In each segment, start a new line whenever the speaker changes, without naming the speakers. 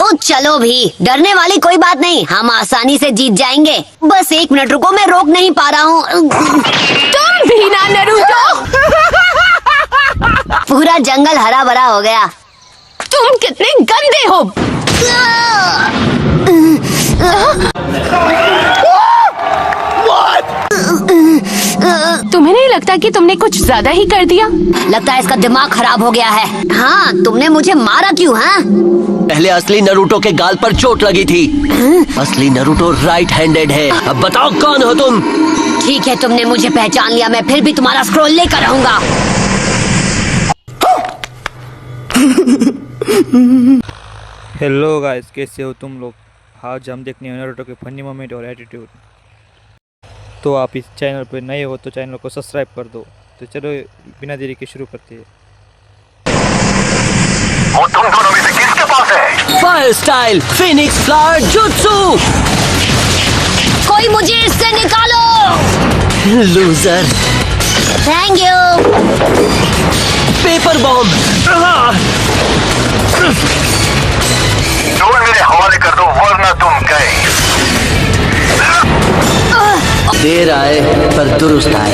तो चलो भी, डरने वाली कोई बात नहीं, हम आसानी से जीत जाएंगे। बस 1 मिनट रुको, मैं रोक नहीं पा रहा हूँ।
तुम भी ना नारुतो।
पूरा जंगल हरा भरा हो गया।
तुम कितने गंदे हो। तुम्हें नहीं लगता कि तुमने कुछ ज्यादा ही कर दिया?
लगता है इसका दिमाग खराब हो गया है। हाँ, तुमने मुझे मारा क्यों? हाँ,
पहले असली नरूटो के गाल पर चोट लगी थी। असली नरूटो राइट हैंडेड है। अब बताओ कौन हो तुम?
ठीक है, तुमने मुझे पहचान लिया, मैं फिर भी तुम्हारा स्क्रॉल लेकर रहूंगा।
हेलो गाइस, कैसे हो तुम लोग? आज हम देखने वाले नारुतो के फनी मोमेंट और एटीट्यूड। तो आप इस चैनल पर नए हो तो चैनल को सब्सक्राइब कर दो। तो चलो बिना देरी के शुरू करते हैं।
वो तुम दोनों में से किसके पास है?
Fire style Phoenix flower jutsu.
कोई मुझे इससे निकालो।
Loser.
Thank you.
Paper bomb.
जोर मेरे हवाले कर दो वरना तुम गए।
देर आए पर दुरुस्त आए।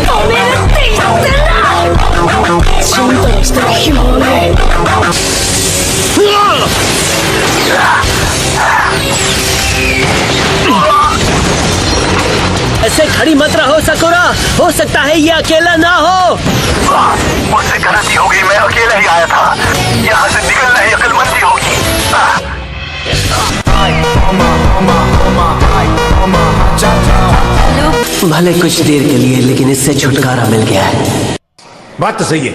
ऐसे खड़ी मत रहो सकुरा, हो सकता है ये अकेला ना हो।
मुझसे गलती हो गई, मैं अकेला ही आया था। यहाँ से निकलना ही अक्लमंदी होगी।
भले कुछ देर के लिए, लेकिन इससे छुटकारा मिल गया है।
बात तो सही है।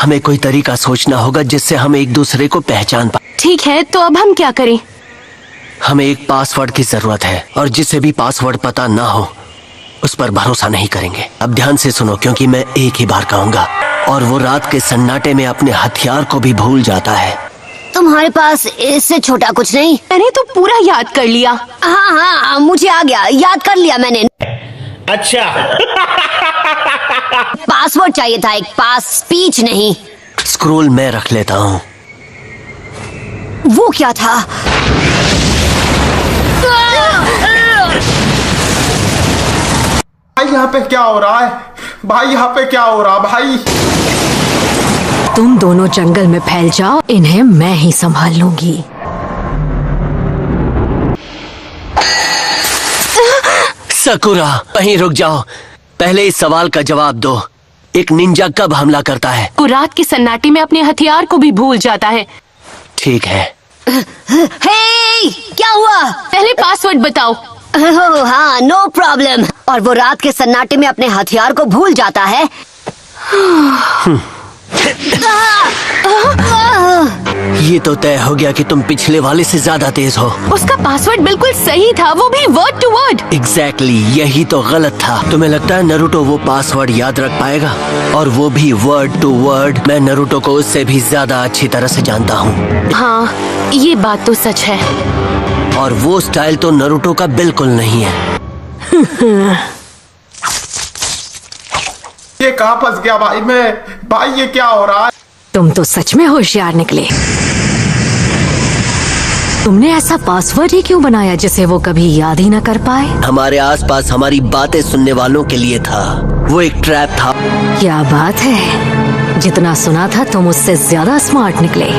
हमें कोई तरीका सोचना होगा जिससे हम एक दूसरे को पहचान पाए।
ठीक है, तो अब हम क्या करें?
हमें एक पासवर्ड की जरूरत है, और जिसे भी पासवर्ड पता ना हो उस पर भरोसा नहीं करेंगे। अब ध्यान से सुनो, क्योंकि मैं एक ही बार कहूंगा, और वो रात के सन्नाटे में अपने हथियार को भी भूल जाता है।
तुम्हारे पास इससे छोटा कुछ नहीं?
मैंने तो पूरा याद कर लिया।
हाँ हाँ, मुझे आ गया, याद कर लिया मैंने।
अच्छा।
पासवर्ड चाहिए था, एक पास स्पीच नहीं।
स्क्रोल मैं रख लेता हूँ।
वो क्या था?
भाई यहाँ पे क्या हो रहा है? भाई यहाँ पे क्या हो रहा भाई?
तुम दोनों जंगल में फैल जाओ, इन्हें मैं ही संभाल लूंगी।
सकुरा, वहीं रुक जाओ। पहले इस सवाल का जवाब दो, एक निंजा कब हमला करता है?
वो रात के सन्नाटे में अपने हथियार को भी भूल जाता है।
ठीक है।
हे, क्या हुआ?
पहले पासवर्ड बताओ।
हाँ, नो प्रॉब्लम। और वो रात के सन्नाटे में अपने हथियार को भूल जाता है।
ये तो तय हो गया कि तुम पिछले वाले से ज्यादा तेज हो।
उसका पासवर्ड बिल्कुल सही था, वो भी वर्ड टू वर्ड।
एग्जैक्टली, यही तो गलत था। तुम्हें लगता है नारुतो वो पासवर्ड याद रख पाएगा? और वो भी वर्ड टू वर्ड। मैं नारुतो को उससे भी ज्यादा अच्छी तरह से जानता हूँ।
हाँ, ये बात तो सच है।
और वो स्टाइल तो नारुतो का बिल्कुल नहीं है।
ये कहाँ फंस गया भाई मैं? भाई ये क्या हो रहा है?
तुम तो सच में होशियार निकले। तुमने ऐसा पासवर्ड ही क्यों बनाया जिसे वो कभी याद ही न कर पाए?
हमारे आसपास हमारी बातें सुनने वालों के लिए था। वो एक ट्रैप था।
क्या बात है, जितना सुना था तुम उससे ज्यादा स्मार्ट निकले।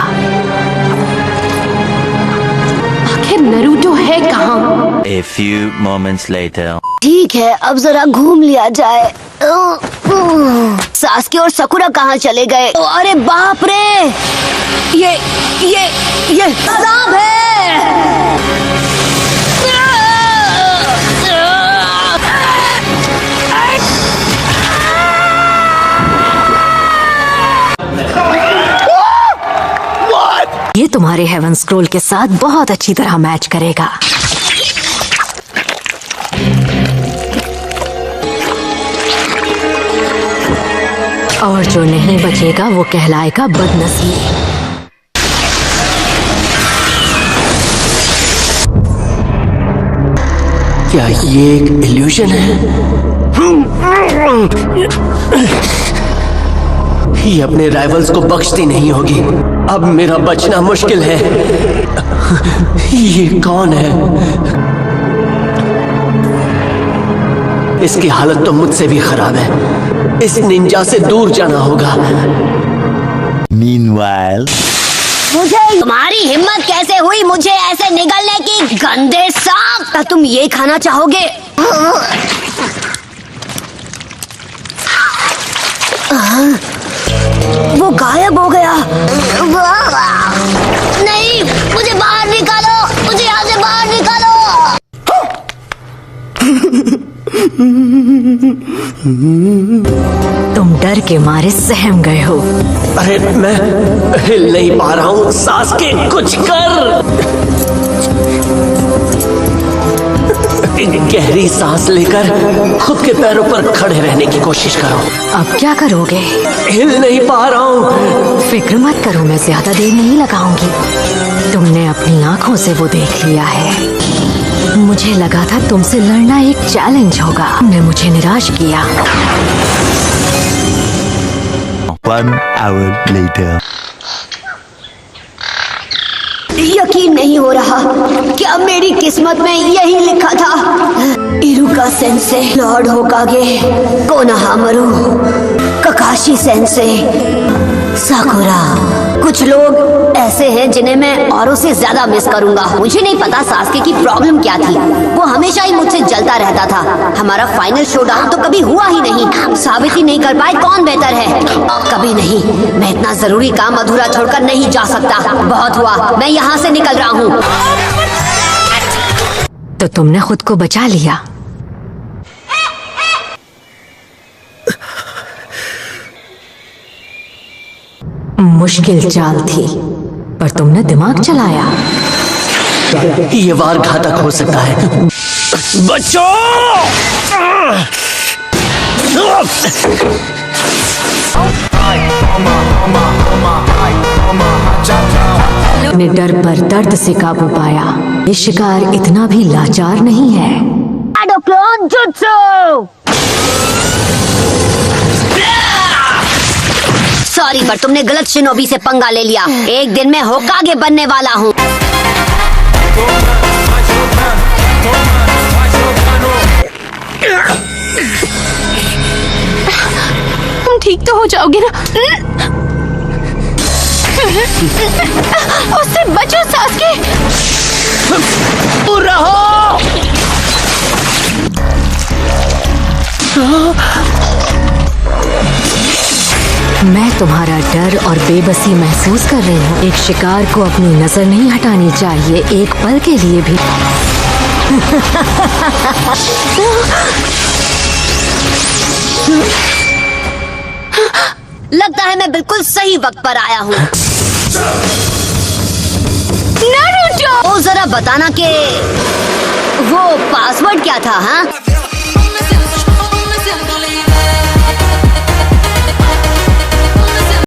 आखिर नारुतो है कहाँ?
A few moments later.
ठीक है, अब जरा घूम लिया जाए। सास्के और सकुरा कहाँ चले गए? अरे बाप रे, ये सांप है।
ये तुम्हारे हेवन स्क्रोल के साथ बहुत अच्छी तरह मैच करेगा। और जो नहीं बचेगा वो कहलाएगा बदनसीब।
क्या ये एक इल्यूजन है? ये अपने राइवल्स को बख्शती नहीं होगी। अब मेरा बचना मुश्किल है। ये कौन है? इसकी हालत तो मुझसे भी खराब है। इस निंजा से दूर जाना होगा।
Meanwhile,
मुझे तुम्हारी हिम्मत कैसे हुई मुझे ऐसे निगलने की, गंदे सांप! क्या तुम ये खाना चाहोगे? वो गायब हो गया। नहीं, मुझे बाहर निकालो, मुझे यहाँ से बाहर निकालो।
तुम डर के मारे सहम गए हो।
अरे मैं हिल नहीं पा रहा हूँ। सास्के कुछ कर। गहरी सांस लेकर खुद के पैरों पर खड़े रहने की कोशिश करो।
अब क्या करोगे?
हिल नहीं पा रहा हूँ।
फिक्र मत करो, मैं ज्यादा देर नहीं लगाऊंगी। तुमने अपनी आंखों से वो देख लिया है। मुझे लगा था तुमसे लड़ना एक चैलेंज होगा। तुमने मुझे निराश किया।
1 hour later.
यकीन नहीं हो रहा, क्या मेरी किस्मत में यही लिखा था? इरुका सेंसे, लॉर्ड होकागे, कोनोहामारू, ककाशी सेंसे, साकुरा। कुछ लोग ऐसे हैं जिन्हें मैं औरों से ज्यादा मिस करूंगा। मुझे नहीं पता सास्के की प्रॉब्लम क्या थी। वो हमेशा ही मुझसे जलता रहता था। हमारा फाइनल शोडाउन तो कभी हुआ ही नहीं। साबित ही नहीं कर पाए कौन बेहतर है। कभी नहीं। मैं इतना जरूरी काम अधूरा छोड़कर नहीं जा सकता। बहुत हुआ, मैं यहाँ से निकल रहा हूँ।
तो तुमने खुद को बचा लिया। मुश्किल चाल थी, पर तुमने दिमाग चलाया।
ये वार घातक हो सकता है। बच्चों!
ने डर पर दर्द से काबू पाया। ये शिकार इतना भी लाचार नहीं है।
Clone jutsu! सॉरी, पर तुमने गलत शिनोबी से पंगा ले लिया। एक दिन मैं होकागे बनने वाला हूँ।
तुम ठीक तो हो जाओगे ना? उससे बचो सास्के।
रहो।
मैं तुम्हारा डर और बेबसी महसूस कर रही हूँ। एक शिकार को अपनी नजर नहीं हटानी चाहिए, एक पल के लिए भी।
लगता है मैं बिल्कुल सही वक्त पर आया हूँ।
नारुतो!
ओ, जरा बताना कि वो पासवर्ड क्या था? हाँ,